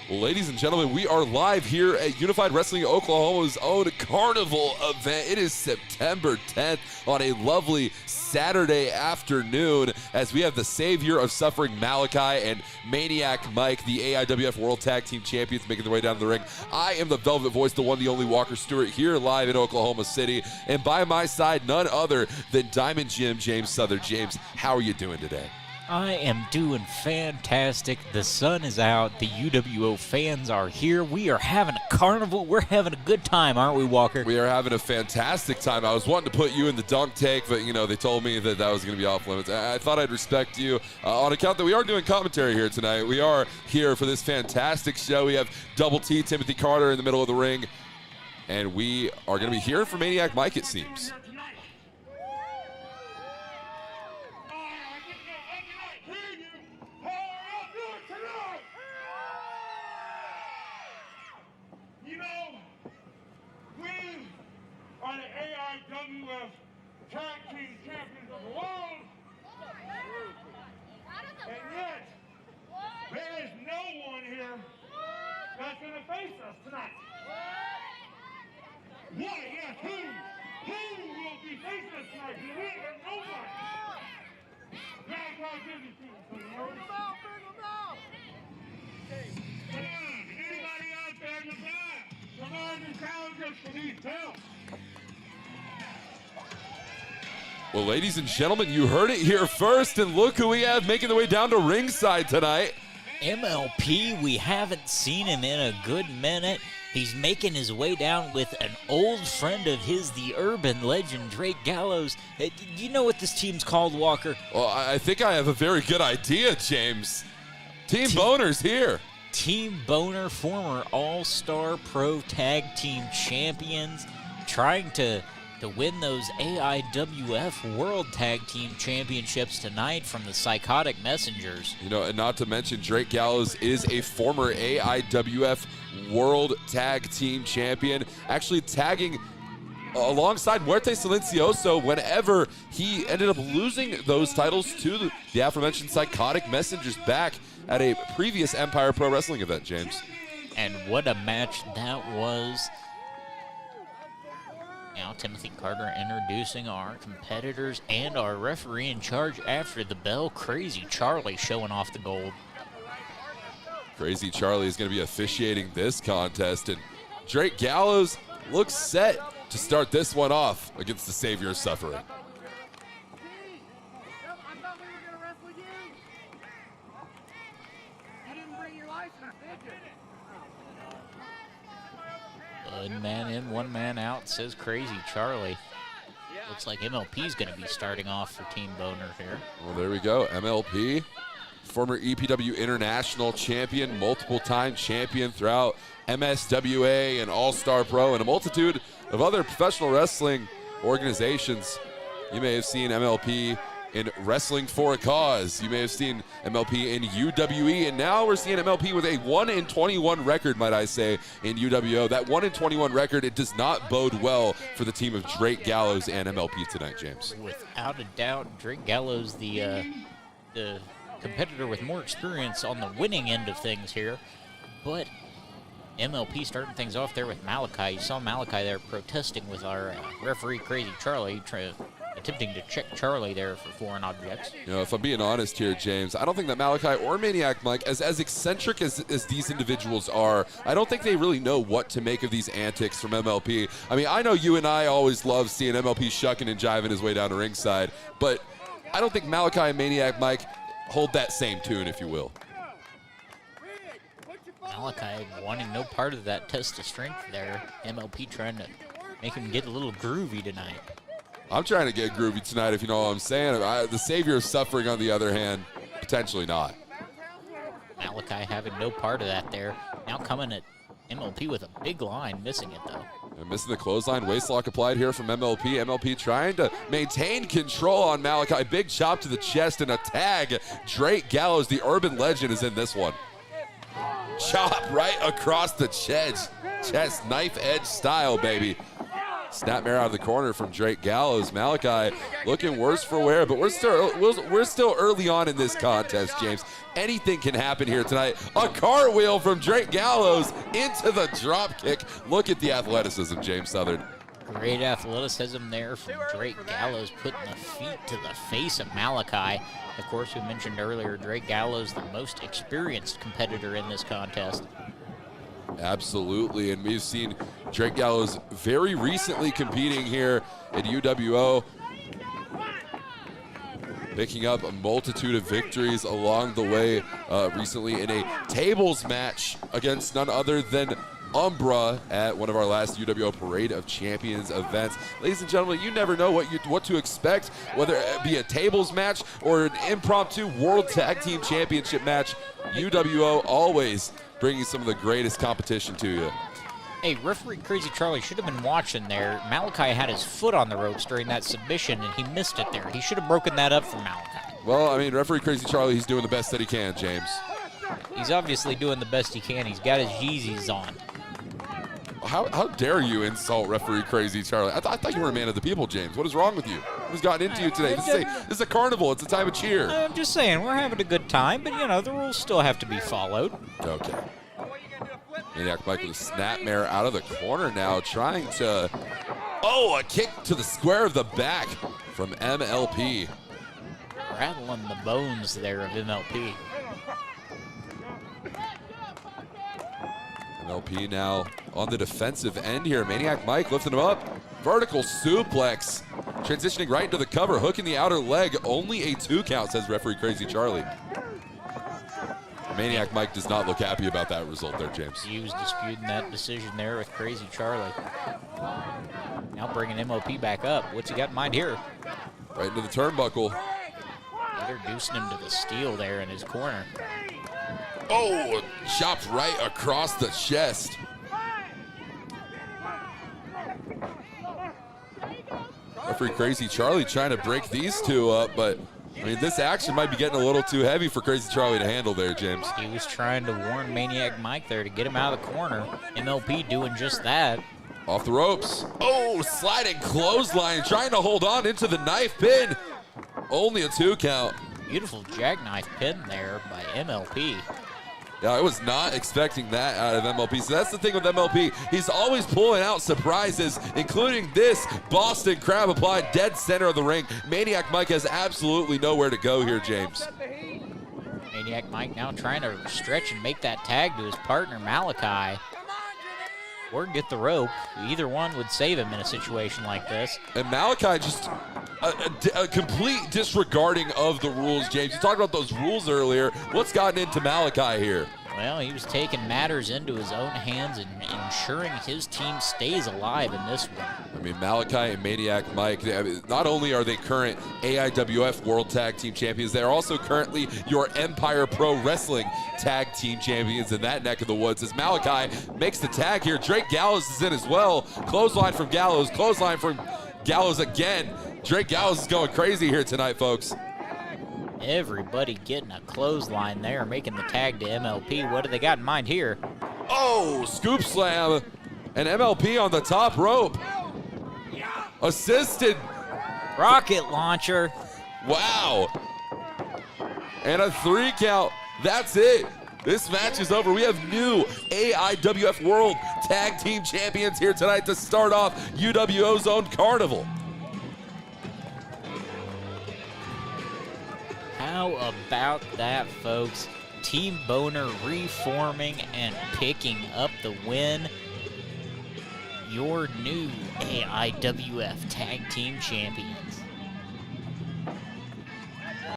Well, ladies and gentlemen, we are live here at Unified Wrestling Oklahoma's own carnival event. It is September 10th on a lovely Saturday afternoon as we have the savior of suffering Malachi and Maniac Mike, the AIWF World Tag Team Champions, making their way down to the ring. I am the Velvet Voice, the one, the only Walker Stewart, here live in Oklahoma City. And by my side, none other than Diamond Jim, James Southern. James, how are you doing today? I am doing fantastic. The sun is out. The UWO fans are here. We are having a carnival. We're having a good time, aren't we, Walker? We are having a fantastic time. I was wanting to put you in the dunk tank, but, they told me that was going to be off limits. I thought I'd respect you on account that we are doing commentary here tonight. We are here for this fantastic show. We have Double T, Timothy Carter, in the middle of the ring, and we are going to be hearing from Maniac Mike, it seems. Are the AIWF Tag Team Champions of the world. And yet, there is no one here that's going to face us tonight. What? Yes, who? Who will be facing us tonight? We have nobody. Malachi Disney Team. Bring them out, bring them out. Come on, anybody out there in the back? Come on and challenge us for these belts. Well, ladies and gentlemen, you heard it here first, and look who we have making the way down to ringside tonight. MLP, we haven't seen him in a good minute. He's making his way down with an old friend of his, the urban legend, Drake Gallows. Do you know what this team's called, Walker? Well, I think I have a very good idea, James. Team Boner's here. Team Boner, former All-Star Pro Tag Team Champions, trying to win those AIWF World Tag Team Championships tonight from the Psychotic Messengers. And not to mention, Drake Gallows is a former AIWF World Tag Team Champion, actually tagging alongside Muerte Silencioso whenever he ended up losing those titles to the aforementioned Psychotic Messengers back at a previous Empire Pro Wrestling event, James. And what a match that was. Now Timothy Carter introducing our competitors and our referee in charge after the bell, Crazy Charlie, showing off the gold. Crazy Charlie is going to be officiating this contest, and Drake Gallows looks set to start this one off against the Savior of Suffering. One man in, one man out, says Crazy Charlie. Looks like MLP's going to be starting off for Team Boner here. Well, there we go. MLP, former EPW International Champion, multiple-time champion throughout MSWA and All-Star Pro and a multitude of other professional wrestling organizations. You may have seen MLP in Wrestling for a Cause. You may have seen MLP in UWE, and now we're seeing MLP with a 1-21 record, might I say, in UWO. That 1-21 record, it does not bode well for the team of Drake Gallows and MLP tonight, James. Without a doubt, Drake Gallows, the competitor with more experience on the winning end of things here, but MLP starting things off there with Malachi. You saw Malachi there protesting with our referee, Crazy Charlie, attempting to check Charlie there for foreign objects. If I'm being honest here, James, I don't think that Malachi or Maniac Mike, as eccentric as these individuals are, I don't think they really know what to make of these antics from MLP. I mean, I know you and I always love seeing MLP shucking and jiving his way down to ringside, but I don't think Malachi and Maniac Mike hold that same tune, if you will. Malachi wanting no part of that test of strength there. MLP trying to make him get a little groovy tonight. I'm trying to get groovy tonight, if you know what I'm saying. The Savior of Suffering, on the other hand, potentially not. Malachi having no part of that there. Now coming at MLP with a big line, missing it though. And missing the clothesline, waistlock applied here from MLP. MLP trying to maintain control on Malachi. Big chop to the chest and a tag. Drake Gallows, the urban legend, is in this one. Chop right across the chest, knife edge style, baby. Snapmare out of the corner from Drake Gallows. Malachi looking worse for wear, but we're still early on in this contest, James. Anything can happen here tonight. A cartwheel from Drake Gallows into the drop kick. Look at the athleticism, James Southern. Great athleticism there from Drake Gallows, putting the feet to the face of Malachi. Of course, we mentioned earlier, Drake Gallows, the most experienced competitor in this contest. Absolutely, and we've seen Drake Gallows very recently competing here at UWO, picking up a multitude of victories along the way, recently in a tables match against none other than Umbra at one of our last UWO Parade of Champions events. Ladies and gentlemen, you never know what to expect, whether it be a tables match or an impromptu World Tag Team Championship match. UWO always bringing some of the greatest competition to you. Hey, referee Crazy Charlie should have been watching there. Malachi had his foot on the ropes during that submission, and he missed it there. He should have broken that up for Malachi. Well, I mean, referee Crazy Charlie, he's doing the best that he can, James. He's obviously doing the best he can. He's got his Yeezys on. How dare you insult referee Crazy Charlie? I thought you were a man of the people, James. What is wrong with you? Who's gotten into you today? This is a carnival. It's a time of cheer. I'm just saying, we're having a good time, but, you know, the rules still have to be followed. Okay. Maniac Mike with a snapmare out of the corner now, trying to... Oh, a kick to the square of the back from MLP. Rattling the bones there of MLP. MLP now on the defensive end here. Maniac Mike lifting him up. Vertical suplex. Transitioning right into the cover, hooking the outer leg. Only a 2 count, says referee Crazy Charlie. Maniac Mike does not look happy about that result there, James. He was disputing that decision there with Crazy Charlie. Now bringing MLP back up. What's he got in mind here? Right into the turnbuckle. Introducing him to the steel there in his corner. Oh, chopped right across the chest. Referee Crazy Charlie trying to break these two up, but I mean, this action might be getting a little too heavy for Crazy Charlie to handle there, James. He was trying to warn Maniac Mike there to get him out of the corner. MLP doing just that. Off the ropes. Oh, sliding clothesline, trying to hold on into the knife pin. Only a 2 count. Beautiful jackknife pin there by MLP. Yeah, I was not expecting that out of MLP. So that's the thing with MLP. He's always pulling out surprises, including this Boston Crab applied dead center of the ring. Maniac Mike has absolutely nowhere to go here, James. Maniac Mike now trying to stretch and make that tag to his partner, Malachi. Or get the rope. Either one would save him in a situation like this. And Malachi just a complete disregarding of the rules, James. You talked about those rules earlier. What's gotten into Malachi here? Well, he was taking matters into his own hands and ensuring his team stays alive in this one. I mean, Malachi and Maniac Mike, not only are they current AIWF World Tag Team Champions, they are also currently your Empire Pro Wrestling Tag Team Champions in that neck of the woods. As Malachi makes the tag here, Drake Gallows is in as well. Clothesline from Gallows, clothesline from Gallows again. Drake Gallows is going crazy here tonight, folks. Everybody getting a clothesline there, making the tag to MLP. What do they got in mind here? Oh, scoop slam. And MLP on the top rope. Assisted. Rocket launcher. Wow. And a 3 count. That's it. This match is over. We have new AIWF World Tag Team Champions here tonight to start off UWO's own carnival. How about that, folks? Team Boner reforming and picking up the win. Your new AIWF Tag Team Champions.